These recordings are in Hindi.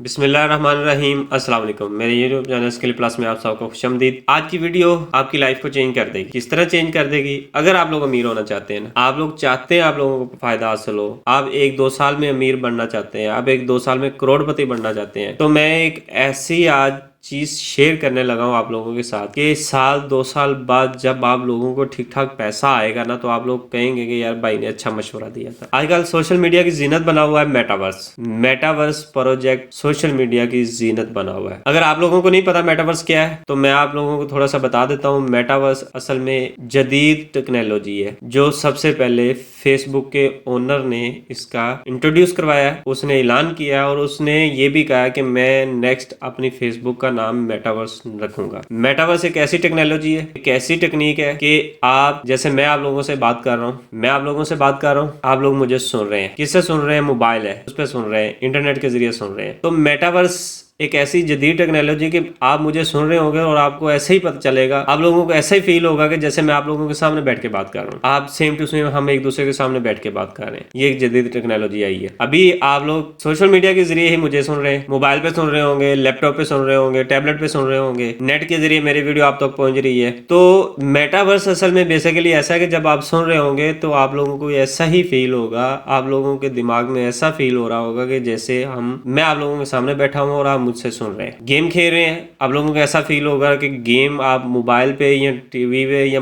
बिस्मिल्लाहिर्रहमानिर्रहीम अस्सलाम वालेकुम। मेरे यूट्यूब चैनल स्किल प्लस में आप सबको खुशामदीद। आज की वीडियो आपकी लाइफ को चेंज कर देगी। किस तरह चेंज कर देगी? अगर आप लोग अमीर होना चाहते हैं ना, आप लोग चाहते हैं आप लोगों को फायदा हासिल हो, आप 1-2 साल में अमीर बनना चाहते हैं, आप 1-2 साल में करोड़पति बनना चाहते हैं, तो मैं एक ऐसी आज चीज शेयर करने लगा हूँ आप लोगों के साथ कि साल 2 साल बाद जब आप लोगों को ठीक ठाक पैसा आएगा ना, तो आप लोग कहेंगे कि यार भाई ने अच्छा मशवरा दिया था। आजकल सोशल मीडिया की जीनत बना हुआ है metaverse. Metaverse project social media की जीनत बना हुआ है। अगर आप लोगों को नहीं पता मेटावर्स क्या है, तो मैं आप लोगों को थोड़ा सा बता देता हूँ। मेटावर्स असल में जदीद टेक्नोलॉजी है जो सबसे पहले फेसबुक के ओनर ने इसका इंट्रोड्यूस करवाया, उसने ऐलान किया और उसने ये भी कहा कि मैं नेक्स्ट अपनी फेसबुक का नाम मेटावर्स रखूंगा। मेटावर्स एक ऐसी टेक्नोलॉजी है, एक ऐसी टेक्निक है कि आप जैसे मैं आप लोगों से बात कर रहा हूँ, आप लोग मुझे सुन रहे हैं। किससे सुन रहे हैं? मोबाइल है उस पर सुन रहे हैं, इंटरनेट के जरिए सुन रहे हैं। तो मेटावर्स एक ऐसी जदीद टेक्नोलॉजी कि आप मुझे सुन रहे होंगे और आपको ऐसे ही पता चलेगा, आप लोगों को ऐसा ही फील होगा कि जैसे मैं आप लोगों के सामने बैठ के बात कर रहा हूँ। आप सेम टू सेम हम एक दूसरे के सामने बैठ के बात कर रहे हैं। ये एक जदीद टेक्नोलॉजी आई है। अभी आप लोग सोशल मीडिया के जरिए ही मुझे सुन रहे हैं, मोबाइल पे सुन रहे होंगे, लैपटॉप पे सुन रहे होंगे, टैबलेट पे सुन रहे होंगे, नेट के जरिए मेरी वीडियो आप तक पहुंच रही है। तो मेटावर्स असल में बेसिकली ऐसा है कि जब आप सुन रहे होंगे तो आप लोगों को ऐसा ही फील होगा, आप लोगों के दिमाग में ऐसा फील हो रहा होगा कि जैसे मैं आप लोगों के सामने बैठा हूँ और आप मुझसे सुन रहे हैं। गेम खेल रहे हैं, आप लोगों को ऐसा फील होगा कि गेम आप मोबाइल पे या टीवी पे या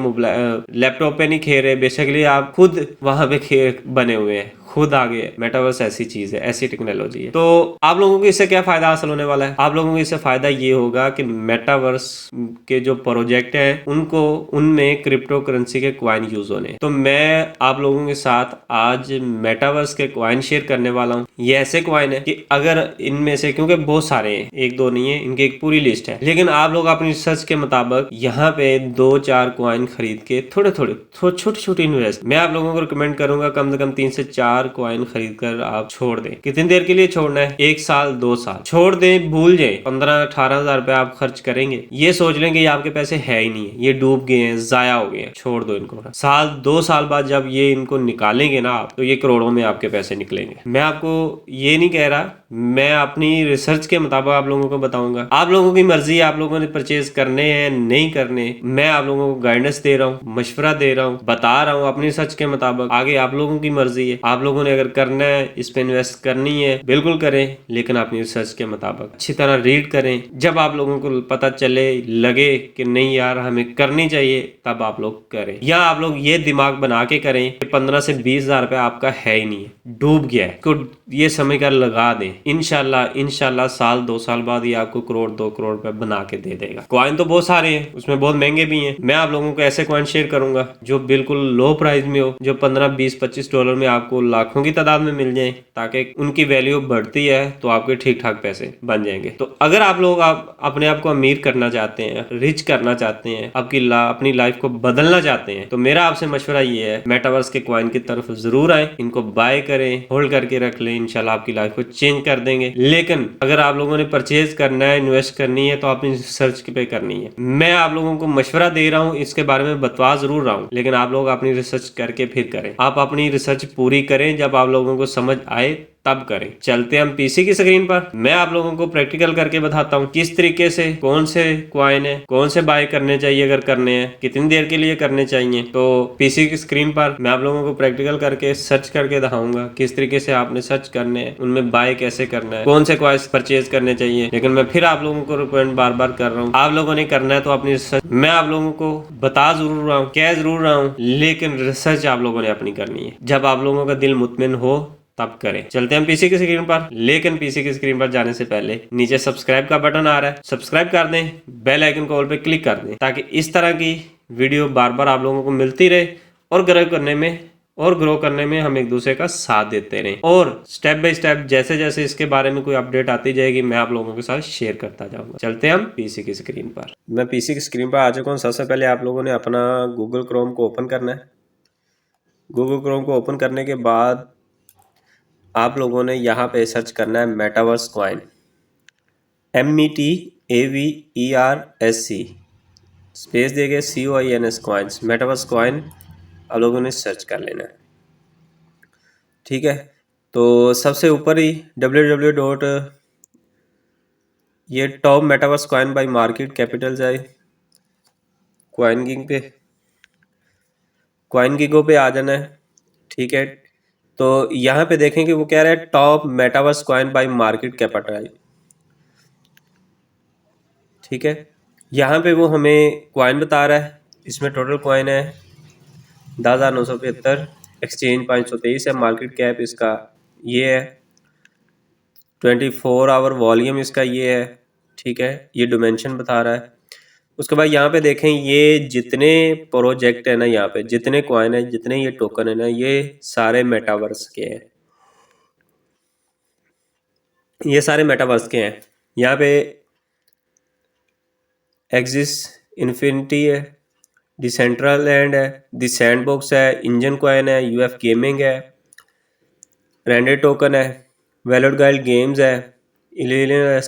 लैपटॉप पे नहीं खेल रहे, बेसिकली आप खुद वहां पे बने हुए हैं, खुद आगे। मेटावर्स ऐसी चीज है, ऐसी टेक्नोलॉजी है। तो आप लोगों को इससे क्या फायदा हासिल होने वाला है? आप लोगों को इससे फायदा ये होगा कि मेटावर्स के जो प्रोजेक्ट हैं उनमें क्रिप्टो करेंसी के कॉइन यूज होने। तो मैं आप लोगों के साथ आज मेटावर्स के कॉइन शेयर करने वाला हूँ। ये ऐसे कॉइन है कि अगर इनमें से, क्योंकि बहुत सारे हैं, 1-2 नहीं है, इनकी एक पूरी लिस्ट है, लेकिन आप लोग अपनी रिसर्च के मुताबिक यहाँ पे 2-4 कॉइन खरीद के थोड़े छोटे छोटे इन्वेस्ट, मैं आप लोगों को रिकमेंड करूंगा कम से कम 3 से 4 कॉइन खरीद कर आप छोड़ दें। कितनी देर के लिए छोड़ना है? 1 साल 2 साल छोड़ दें, भूल जाए। 15-18 हजार रुपए आप खर्च करेंगे, ये सोच लें कि ये आपके पैसे है ही नहीं है, ये डूब गए हैं, जाया हो गए हैं, छोड़ दो इनको। साल 2 साल बाद जब ये इनको निकालेंगे ना आप, तो ये करोड़ों में आपके पैसे निकलेंगे। मैं आपको ये नहीं कह रहा, मैं अपनी रिसर्च के मुताबिक आप लोगों को बताऊंगा। आप लोगों की मर्जी, आप लोगों ने परचेज करने हैं नहीं करने, मैं आप लोगों को गाइडेंस दे रहा हूँ, मशवरा दे रहा हूँ, बता रहा हूँ अपनी रिसर्च के मुताबिक। आगे आप लोगों की मर्जी है, आप लोगों ने अगर करना है, इस पे इन्वेस्ट करनी है, बिल्कुल करें, लेकिन अपनी रिसर्च के मुताबिक अच्छी तरह रीड करें। जब आप लोगों को पता चले, लगे कि नहीं यार हमें करनी चाहिए, तब आप लोग करें। या आप लोग ये दिमाग बना के करें कि 15 से 20 हजार रुपये आपका है ही नहीं है, डूब गया है, तो ये समय का लगा दें। इंशाल्लाह साल 2 साल बाद ये आपको 1-2 करोड़ रुपए बना के दे देगा। कॉइन तो बहुत सारे हैं, उसमें बहुत महंगे भी हैं। मैं आप लोगों को ऐसे कॉइन शेयर करूंगा जो बिल्कुल लो प्राइस में हो, जो 15-20-25 डॉलर में आपको लाखों की तादाद में मिल जाए, ताकि उनकी वैल्यू बढ़ती है तो आपके ठीक ठाक पैसे बन जाएंगे। तो अगर आप लोग अपने आप को अमीर करना चाहते हैं, रिच करना चाहते हैं, अपनी लाइफ को बदलना चाहते हैं, तो मेरा आपसे मशवरा ये है, मेटावर्स के कॉइन की तरफ जरूर आए, इनको बाय करें, होल्ड करके रख लें, इंशाल्लाह आपकी लाइफ को चेंज कर देंगे। लेकिन अगर आप लोगों ने परचेज करना है, इन्वेस्ट करनी है, तो अपनी रिसर्च पे करनी है। मैं आप लोगों को मशवरा दे रहा हूँ, इसके बारे में बतवा जरूर रहा हूँ, लेकिन आप लोग अपनी रिसर्च करके फिर करें। आप अपनी रिसर्च पूरी करें, जब आप लोगों को समझ आए तब करें। चलते हम पीसी की स्क्रीन पर, मैं आप लोगों को प्रैक्टिकल करके बताता हूँ किस तरीके से, कौन से कॉइन है, कौन से बाय करने चाहिए, अगर करने हैं कितनी देर के लिए करने चाहिए। तो पीसी की स्क्रीन पर मैं आप लोगों को प्रैक्टिकल करके सर्च करके दिखाऊंगा किस तरीके से आपने सर्च करने हैं, उनमें बाय कैसे करना है, कौन से कॉइन्स परचेज करने चाहिए। लेकिन मैं फिर आप लोगों को रिकमेंड बार बार कर रहा हूँ, आप लोगों ने करना है तो अपनी रिसर्च, मैं आप लोगों को बता जरूर रहा हूँ, कह जरूर रहा हूँ, लेकिन रिसर्च आप लोगों ने अपनी करनी है। जब आप लोगों का दिल मुतमिन हो तब करें। चलते हैं पीसी की स्क्रीन पर, लेकिन पीसी की स्क्रीन पर जाने से पहले नीचे सब्सक्राइब का बटन आ रहा है, सब्सक्राइब कर दें, बेल आइकन को ऑल पे क्लिक कर दें, ताकि इस तरह की वीडियो बार बार आप लोगों को मिलती रहे और ग्रो करने में हम एक दूसरे का साथ देते रहें। और स्टेप बाय स्टेप जैसे जैसे इसके बारे में कोई अपडेट आती जाएगी, मैं आप लोगों के साथ शेयर करता जाऊंगा। चलते हैं हम पीसी की स्क्रीन पर। मैं पीसी की स्क्रीन पर आ चुका हूँ। सबसे पहले आप लोगों ने अपना गूगल क्रोम को ओपन करना है। गूगल क्रोम को ओपन करने के बाद आप लोगों ने यहाँ पे सर्च करना है मेटावर्स कॉइन, METAVERS स्पेस देके COINS कॉइन्स, मेटावर्स कॉइन आप लोगों ने सर्च कर लेना है। ठीक है, तो सबसे ऊपर ही www ये top metaverse coin bye market capital जाए कॉइन किंग पे, कॉइन किंगो पे आ जाना है। ठीक है, तो यहाँ पे देखें कि वो कह रहा है top metaverse coin bye market capital. ठीक है, यहाँ पे वो हमें कॉइन बता रहा है, इसमें टोटल कॉइन है 10,975, एक्सचेंज 523 है, मार्केट कैप इसका ये है, 24 आवर वॉल्यूम इसका ये है। ठीक है, ये डिमेंशन बता रहा है। उसके बाद यहाँ पे देखें ये जितने प्रोजेक्ट है ना, यहाँ पे जितने कॉइन है, जितने ये टोकन है ना, ये सारे मेटावर्स के हैं, ये सारे मेटावर्स के हैं। यहाँ पे एक्सिस इन्फिनिटी है, डिसेंट्रलैंड है, द सैंडबॉक्स है, इंजन कॉइन है, यूएफ गेमिंग है, रेंडर टोकन है, वैलोड गाइड गेम्स है, इलियन है,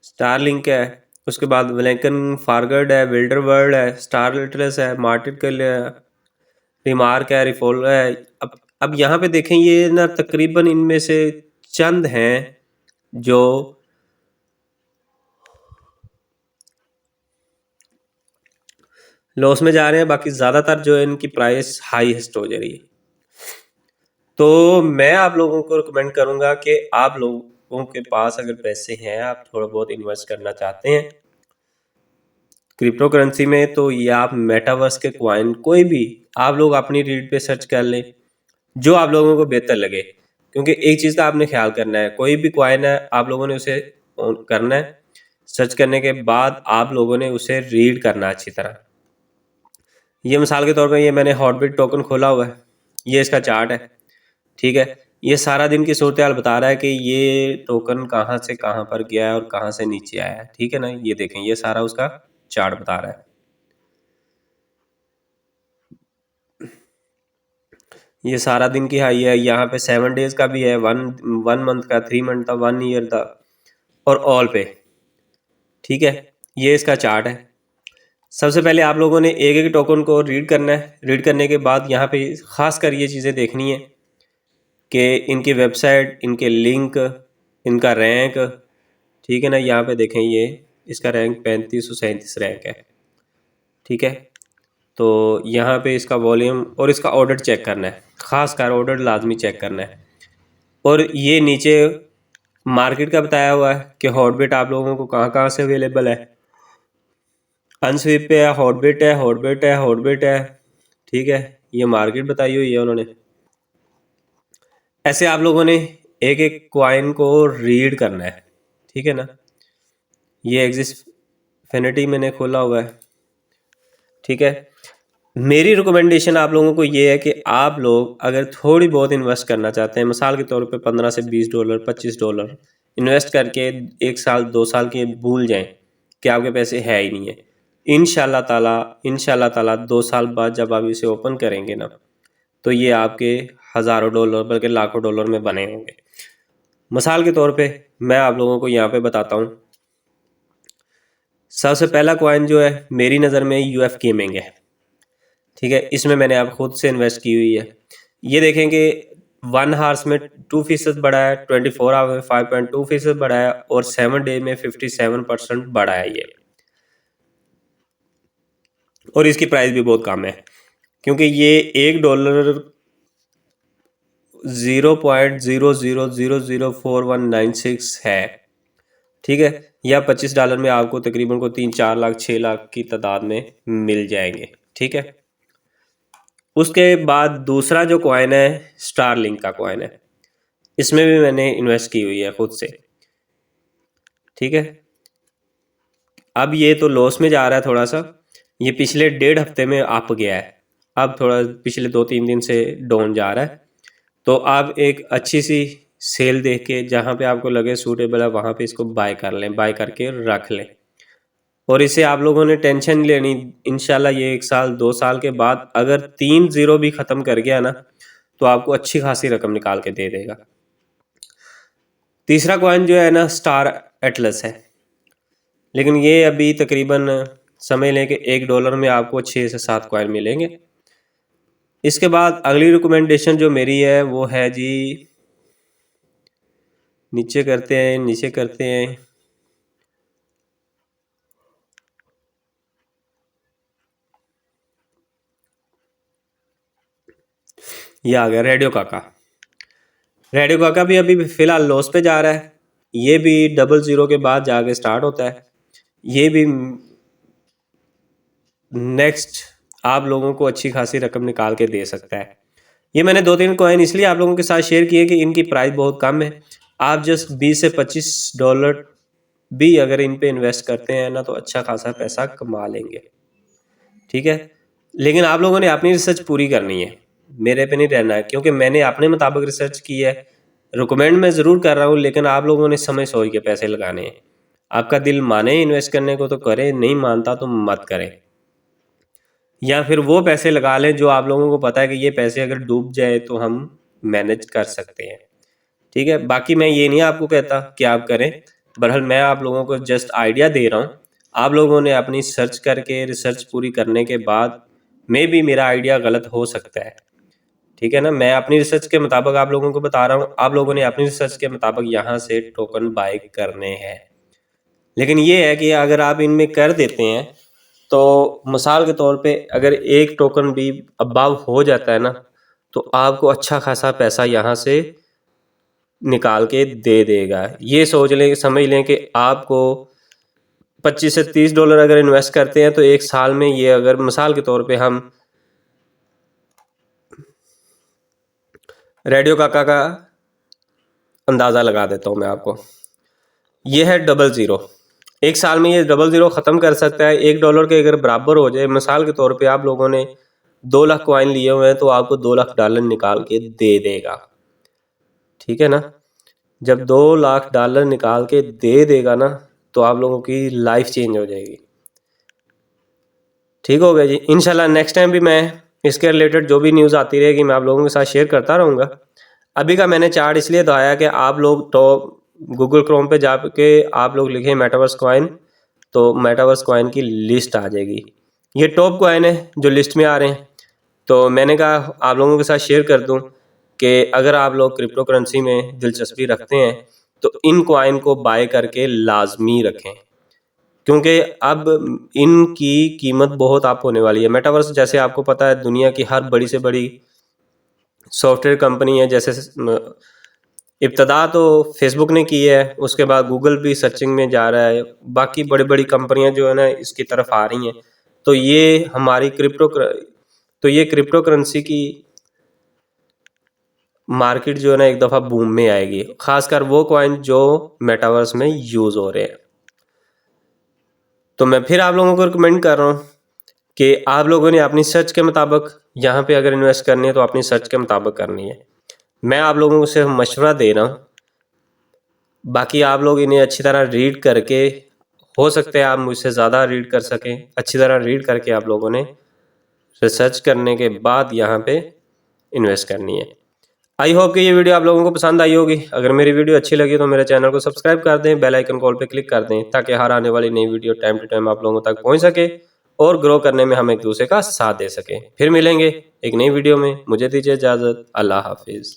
स्टारलिंक है। उसके बाद वेलेंकन फारगर्ड है, विल्डर वर्ल्ड है, स्टार लिटरस है, मार्केट के लिए रिमार्क है, रिफोल है। अब यहाँ पे देखें ये ना तकरीबन इनमें से चंद हैं जो लॉस में जा रहे हैं, बाकी ज़्यादातर जो है इनकी प्राइस हाईएस्ट हो जा रही है। तो मैं आप लोगों को रिकमेंड करूंगा कि आप लोगों के पास अगर पैसे हैं, आप थोड़ा बहुत इन्वेस्ट करना चाहते हैं क्रिप्टो करेंसी में, तो ये आप मेटावर्स के कॉइन कोई भी आप लोग अपनी रीड पे सर्च कर लें जो आप लोगों को बेहतर लगे। क्योंकि एक चीज़ का आपने ख्याल करना है, कोई भी कॉइन है आप लोगों ने उसे करना है, सर्च करने के बाद आप लोगों ने उसे रीड करना अच्छी तरह। ये मिसाल के तौर पर ये मैंने हॉटबिट टोकन खोला हुआ है, ये इसका चार्ट है। ठीक है, ये सारा दिन की सूरत हाल बता रहा है कि ये टोकन कहाँ से कहाँ पर गया है और कहाँ से नीचे आया है। ठीक है ना, ये देखें ये सारा उसका चार्ट बता रहा है। ये सारा दिन की हाई है, यहाँ पे 7 डेज का भी है, वन मंथ का, 3 मंथ का, 1 ईयर का, और ऑल पे। ठीक है, ये इसका चार्ट है। सबसे पहले आप लोगों ने एक एक टोकन को रीड करना है। रीड करने के बाद यहाँ पे खास कर ये चीज़ें देखनी है कि इनकी वेबसाइट, इनके लिंक, इनका रैंक। ठीक है ना, यहाँ पे देखें ये इसका रैंक 3537 रैंक है। ठीक है, तो यहाँ पे इसका वॉल्यूम और इसका ऑर्डर चेक करना है, ख़ास कर ऑर्डर लाजमी चेक करना है। और ये नीचे मार्केट का बताया हुआ है कि हॉटबिट आप लोगों को कहाँ कहाँ से अवेलेबल है। अनस्विप पे है, हॉटबिट है, हॉटबिट है, हॉटबिट है। ठीक है, ये मार्केट बताई हुई है उन्होंने। ऐसे आप लोगों ने एक एक कॉइन को रीड करना है। ठीक है ना, ये एक्सिसफिनिटी मैंने खोला हुआ है। ठीक है, मेरी रिकमेंडेशन आप लोगों को ये है कि आप लोग अगर थोड़ी बहुत इन्वेस्ट करना चाहते हैं, मिसाल के तौर पे 15 से $20, $25 इन्वेस्ट करके 1 साल 2 साल के भूल जाएं कि आपके पैसे है ही नहीं है। इंशाल्लाह ताला 2 साल बाद जब आप इसे ओपन करेंगे ना, तो ये आपके हज़ारों डॉलर बल्कि लाखों डॉलर में बने होंगे। मिसाल के तौर पे मैं आप लोगों को यहाँ पे बताता हूँ। सबसे पहला कॉइन जो है मेरी नज़र में यूएफ गेमिंग है। ठीक है, इसमें मैंने आप खुद से इन्वेस्ट की हुई है। ये देखें कि 1 हार्स में 2% बढ़ा है, 24 आवर में 5.2% बढ़ा है, और 7 डे में 57% बढ़ा है ये। और इसकी प्राइस भी बहुत कम है, क्योंकि ये $1 0.00004196 है। ठीक है, या $25 में आपको तकरीबन को 3-4 लाख 6 लाख की तादाद में मिल जाएंगे। ठीक है, उसके बाद दूसरा जो कॉइन है स्टारलिंक का कॉइन है, इसमें भी मैंने इन्वेस्ट की हुई है खुद से। ठीक है, अब ये तो लॉस में जा रहा है थोड़ा सा, ये पिछले 1.5 हफ्ते में अप गया है, अब थोड़ा पिछले 2-3 दिन से डाउन जा रहा है। तो आप एक अच्छी सी सेल देख के जहाँ पे आपको लगे सूटेबल है वहाँ पे इसको बाय कर लें, बाय करके रख लें। और इसे आप लोगों ने टेंशन नहीं लेनी, इंशाल्लाह ये 1 साल 2 साल के बाद अगर 3 ज़ीरो भी ख़त्म कर गया ना, तो आपको अच्छी खासी रकम निकाल के दे देगा। तीसरा कॉइन जो है ना स्टार एटलस है, लेकिन ये अभी तकरीबन समझ लें कि $1 में आपको 6 से 7 कॉइन मिलेंगे। इसके बाद अगली रिकमेंडेशन जो मेरी है वो है जी नीचे करते हैं, नीचे करते हैं। ये आ गया रेडियो काका। रेडियो काका भी अभी फिलहाल लॉस पे जा रहा है। ये भी 00 के बाद जाके स्टार्ट होता है। ये भी नेक्स्ट आप लोगों को अच्छी खासी रकम निकाल के दे सकता है। ये मैंने 2-3 कॉइन इसलिए आप लोगों के साथ शेयर किए कि इनकी प्राइस बहुत कम है। आप जस्ट 20 से 25 डॉलर भी अगर इन पे इन्वेस्ट करते हैं ना तो अच्छा खासा पैसा कमा लेंगे। ठीक है, लेकिन आप लोगों ने अपनी रिसर्च पूरी करनी है, मेरे पे नहीं रहना है, क्योंकि मैंने अपने मुताबिक रिसर्च की है। रिकमेंड मैं ज़रूर कर रहा हूँ, लेकिन आप लोगों ने समय सोच के पैसे लगाने हैं। आपका दिल माने इन्वेस्ट करने को तो करें, नहीं मानता तो मत करें। या फिर वो पैसे लगा लें जो आप लोगों को पता है कि ये पैसे अगर डूब जाए तो हम मैनेज कर सकते हैं। ठीक है, बाकी मैं ये नहीं आपको कहता कि आप करें, बहरहाल मैं आप लोगों को जस्ट आइडिया दे रहा हूँ। आप लोगों ने अपनी सर्च करके रिसर्च पूरी करने के बाद मे भी मेरा आइडिया गलत हो सकता है। ठीक है ना, मैं अपनी रिसर्च के मुताबिक आप लोगों को बता रहा हूँ, आप लोगों ने अपनी रिसर्च के मुताबिक यहाँ से टोकन बाय करने हैं। लेकिन ये है कि अगर आप इनमें कर देते हैं तो मिसाल के तौर पे अगर एक टोकन भी अबाव हो जाता है ना तो आपको अच्छा खासा पैसा यहाँ से निकाल के दे देगा। ये सोच लें, समझ लें कि आपको 25 से 30 डॉलर अगर इन्वेस्ट करते हैं तो एक साल में ये, अगर मिसाल के तौर पे हम रेडियो काका का अंदाज़ा लगा देता हूँ मैं आपको, ये है 00। एक साल में ये 00 ख़त्म कर सकता है। $1 के अगर बराबर हो जाए, मिसाल के तौर पे आप लोगों ने 2 लाख कॉइन लिए हुए हैं तो आपको 2 लाख डॉलर निकाल के दे देगा। ठीक है ना, जब 2 लाख डॉलर निकाल के दे देगा ना तो आप लोगों की लाइफ चेंज हो जाएगी। ठीक हो गया जी। इंशाल्लाह नेक्स्ट टाइम भी मैं इसके रिलेटेड जो भी न्यूज़ आती रहेगी मैं आप लोगों के साथ शेयर करता रहूँगा। अभी का मैंने चार्ट इसलिए दिखाया कि आप लोग तो गूगल क्रोम पे जाके आप लोग लिखें मेटावर्स कॉइन तो मेटावर्स कॉइन की लिस्ट आ जाएगी। ये टॉप कॉइन है जो लिस्ट में आ रहे हैं। तो मैंने कहा आप लोगों के साथ शेयर कर दूं कि अगर आप लोग क्रिप्टो करेंसी में दिलचस्पी रखते हैं तो इन कॉइन को बाय करके लाजमी रखें, क्योंकि अब इनकी कीमत बहुत अप होने वाली है। मेटावर्स जैसे आपको पता है दुनिया की हर बड़ी से बड़ी सॉफ्टवेयर कंपनी है। जैसे इब्तदा तो फेसबुक ने की है, उसके बाद गूगल भी सर्चिंग में जा रहा है, बाकी बड़ी बड़ी कंपनियां जो है ना इसकी तरफ आ रही हैं। तो ये हमारी क्रिप्टो करेंसी की मार्केट जो है ना एक दफ़ा बूम में आएगी, खासकर वो कॉइन जो मेटावर्स में यूज़ हो रहे हैं। तो मैं फिर आप लोगों को रिकमेंड कर रहा हूँ कि आप लोगों ने अपनी सर्च के मुताबिक यहाँ पे अगर इन्वेस्ट करनी है तो अपनी सर्च के मुताबिक करनी है। मैं आप लोगों को सिर्फ मशवरा दे रहा हूँ, बाकी आप लोग इन्हें अच्छी तरह रीड करके, हो सकता है आप मुझसे ज़्यादा रीड कर सकें, अच्छी तरह रीड करके आप लोगों ने रिसर्च करने के बाद यहाँ पे इन्वेस्ट करनी है। आई होप कि ये वीडियो आप लोगों को पसंद आई होगी। अगर मेरी वीडियो अच्छी लगी तो मेरे चैनल को सब्सक्राइब कर दें, बेल आइकन कॉल पे क्लिक कर दें ताकि हर आने वाली नई वीडियो टाइम टू टाइम आप लोगों तक पहुंच सके और ग्रो करने में हम एक दूसरे का साथ दे सकें। फिर मिलेंगे एक नई वीडियो में, मुझे दीजिए इजाज़त। अल्लाह हाफिज़।